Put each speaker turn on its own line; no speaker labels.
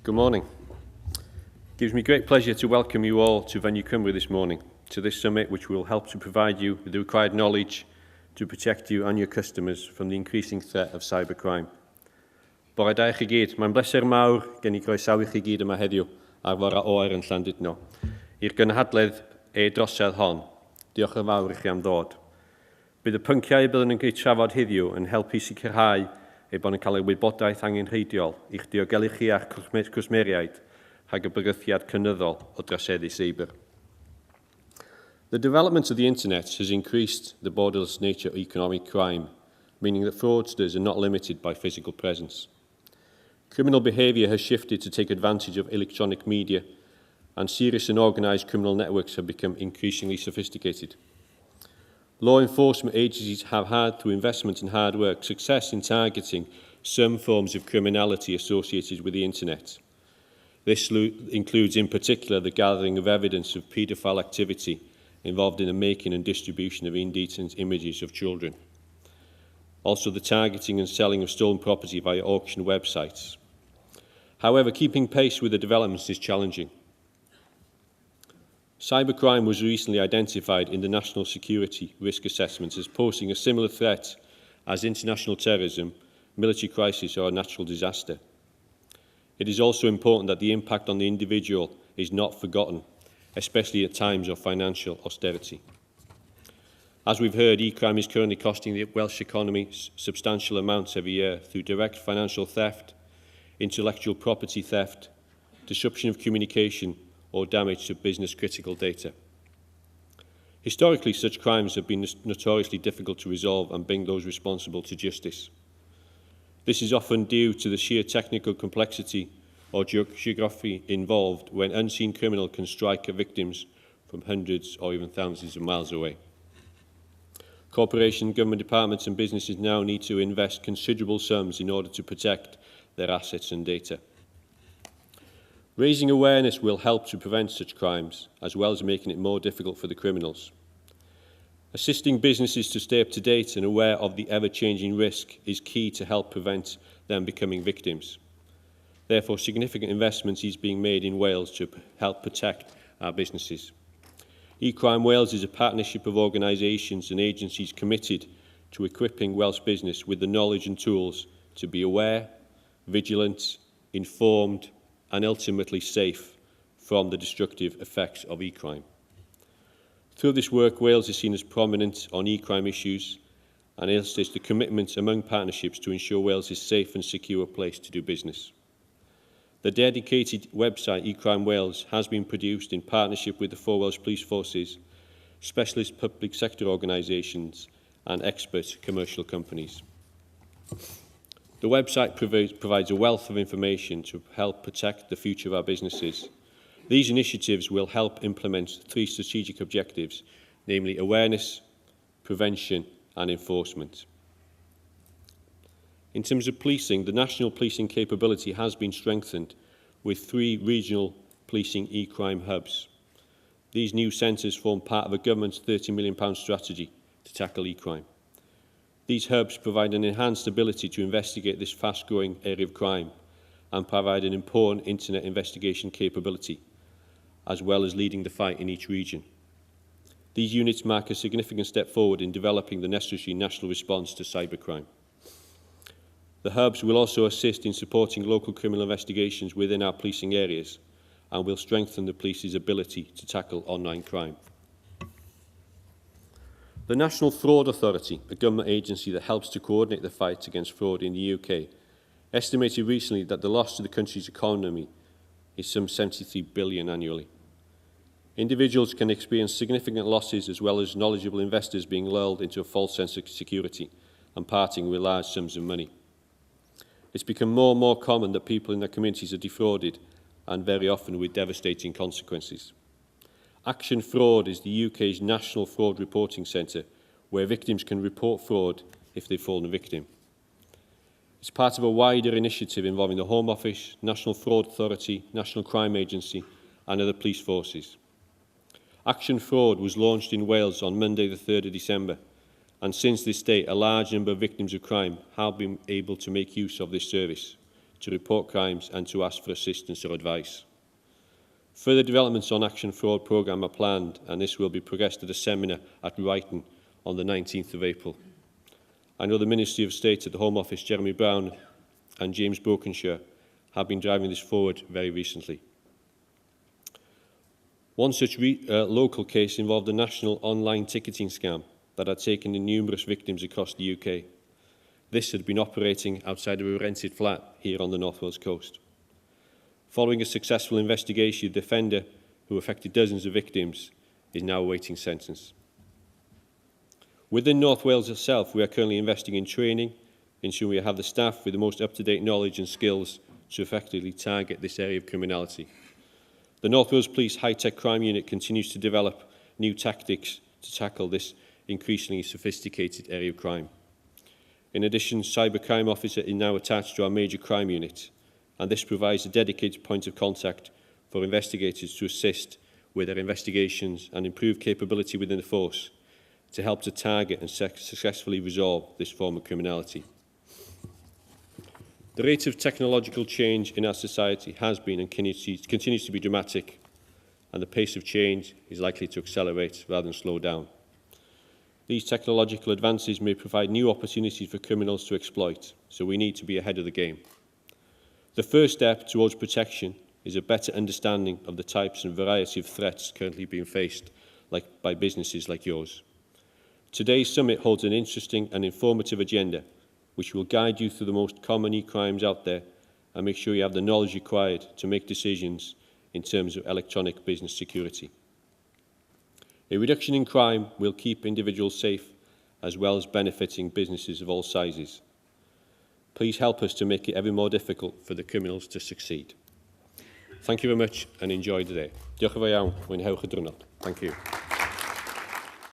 Good morning. It gives me great pleasure to welcome you all to Venue Cymru this morning, to this summit which will help to provide you with the required knowledge to protect you and your customers from the increasing threat of cybercrime. Bore da i chi gyd, mae'n bleser mawr gen I groesawu chi gyd yma heddiw ar fora oer yn Llandudno. I'r gynhadledd drosedd hon, diolch yn fawr I chi am ddod. Bydd y pynciau byddwn yn cael trafod heddiw yn helpu sicrhau eu bod yn cael ei wybodaeth angenrheidiol i'ch diogelu chi a'ch cwsmeriaid rhag y bygythiad cynyddol o droseddu seibr. The development of the internet has increased the borderless nature of economic crime, meaning that fraudsters are not limited by physical presence. Criminal behaviour has shifted to take advantage of electronic media, and serious and organised criminal networks have become increasingly sophisticated. Law enforcement agencies have had, through investment in hard work, success in targeting some forms of criminality associated with the internet. This includes in particular the gathering of evidence of paedophile activity involved in the making and distribution of indecent images of children. Also the targeting and selling of stolen property via auction websites. However, keeping pace with the developments is challenging. Cybercrime was recently identified in the National Security Risk Assessment as posing a similar threat as international terrorism, military crisis or a natural disaster. It is also important that the impact on the individual is not forgotten, especially at times of financial austerity. As we've heard, e-crime is currently costing the Welsh economy substantial amounts every year through direct financial theft, intellectual property theft, disruption of communication, or damage to business-critical data. Historically, such crimes have been notoriously difficult to resolve and bring those responsible to justice. This is often due to the sheer technical complexity or geography involved when unseen criminal can strike at victims from hundreds or even thousands of miles away. Corporations, government departments and businesses now need to invest considerable sums in order to protect their assets and data. Raising awareness will help to prevent such crimes, as well as making it more difficult for the criminals. Assisting businesses to stay up to date and aware of the ever-changing risk is key to help prevent them becoming victims. Therefore, significant investment is being made in Wales to help protect our businesses. eCrime Wales is a partnership of organisations and agencies committed to equipping Welsh business with the knowledge and tools to be aware, vigilant, informed, and ultimately safe from the destructive effects of e-crime. Through this work, Wales is seen as prominent on e-crime issues and illustrates the commitment among partnerships to ensure Wales is a safe and secure place to do business. The dedicated website eCrime Wales has been produced in partnership with the 4 Welsh Police Forces, specialist public sector organisations and expert commercial companies. The website provides a wealth of information to help protect the future of our businesses. These initiatives will help implement 3 strategic objectives, namely awareness, prevention and enforcement. In terms of policing, the national policing capability has been strengthened with 3 regional policing e-crime hubs. These new centres form part of a government's £30 million strategy to tackle e-crime. These hubs provide an enhanced ability to investigate this fast-growing area of crime and provide an important internet investigation capability, as well as leading the fight in each region. These units mark a significant step forward in developing the necessary national response to cybercrime. The hubs will also assist in supporting local criminal investigations within our policing areas and will strengthen the police's ability to tackle online crime. The National Fraud Authority, a government agency that helps to coordinate the fight against fraud in the UK, estimated recently that the loss to the country's economy is some 73 billion annually. Individuals can experience significant losses as well as knowledgeable investors being lulled into a false sense of security and parting with large sums of money. It's become more and more common that people in their communities are defrauded and very often with devastating consequences. Action Fraud is the UK's national fraud reporting centre where victims can report fraud if they've fallen victim. It's part of a wider initiative involving the Home Office, National Fraud Authority, National Crime Agency and other police forces. Action Fraud was launched in Wales on Monday the 3rd of December and since this date a large number of victims of crime have been able to make use of this service to report crimes and to ask for assistance or advice. Further developments on Action Fraud Programme are planned, and this will be progressed at a seminar at Brighton on the 19th of April. I know the Ministry of State at the Home Office, Jeremy Brown and James Brokenshire, have been driving this forward very recently. One such local case involved a national online ticketing scam that had taken in numerous victims across the UK. This had been operating outside of a rented flat here on the North Wales coast. Following a successful investigation, the offender, who affected dozens of victims, is now awaiting sentence. Within North Wales itself, we are currently investing in training, ensuring we have the staff with the most up-to-date knowledge and skills to effectively target this area of criminality. The North Wales Police High-Tech Crime Unit continues to develop new tactics to tackle this increasingly sophisticated area of crime. In addition, Cybercrime Officer is now attached to our Major Crime Unit, and this provides a dedicated point of contact for investigators to assist with their investigations and improve capability within the force to help to target and successfully resolve this form of criminality. The rate of technological change in our society has been and continues to be dramatic, and the pace of change is likely to accelerate rather than slow down. These technological advances may provide new opportunities for criminals to exploit, so we need to be ahead of the game. The first step towards protection is a better understanding of the types and variety of threats currently being faced by businesses like yours. Today's summit holds an interesting and informative agenda which will guide you through the most common e-crimes out there and make sure you have the knowledge required to make decisions in terms of electronic business security. A reduction in crime will keep individuals safe as well as benefiting businesses of all sizes. Please help us to make it ever more difficult for the criminals to succeed. Thank you very much and enjoy the day. Diolch yn fawr iawn. Mwynhewch y diwrnod. Thank you.